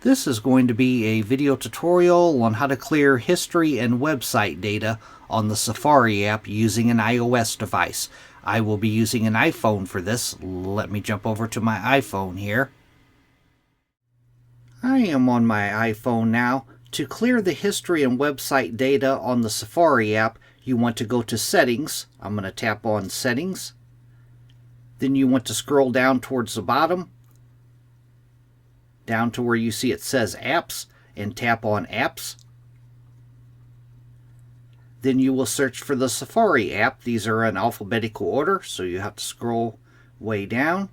This is going to be a video tutorial on how to clear history and website data on the Safari app using an iOS device. I will be using an iPhone for this. Let me jump over to my iPhone here. I am on my iPhone now. To clear the history and website data on the Safari app, you want to go to Settings. I'm going to tap on Settings. Then you want to scroll down towards the bottom, down to where you see it says Apps, and tap on Apps. Then you will search for the Safari app. These are in alphabetical order, so you have to scroll way down.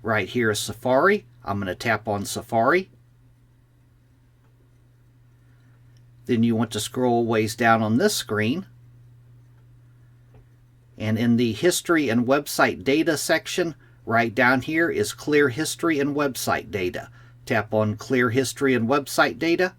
Right here is Safari. I'm going to tap on Safari. Then you want to scroll ways down on this screen. And in the History and Website Data section, right down here is Clear History and Website Data. Tap on Clear History and Website Data.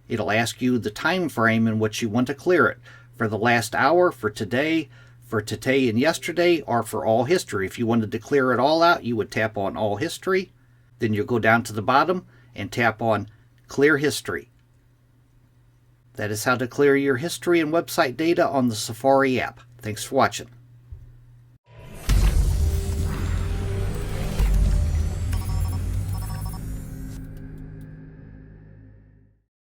It'll ask you the time frame in which you want to clear it. For the last hour, for today and yesterday, or for all history. If you wanted to clear it all out, you would tap on All History. Then you'll go down to the bottom and tap on Clear History. That is how to clear your history and website data on the Safari app. Thanks for watching.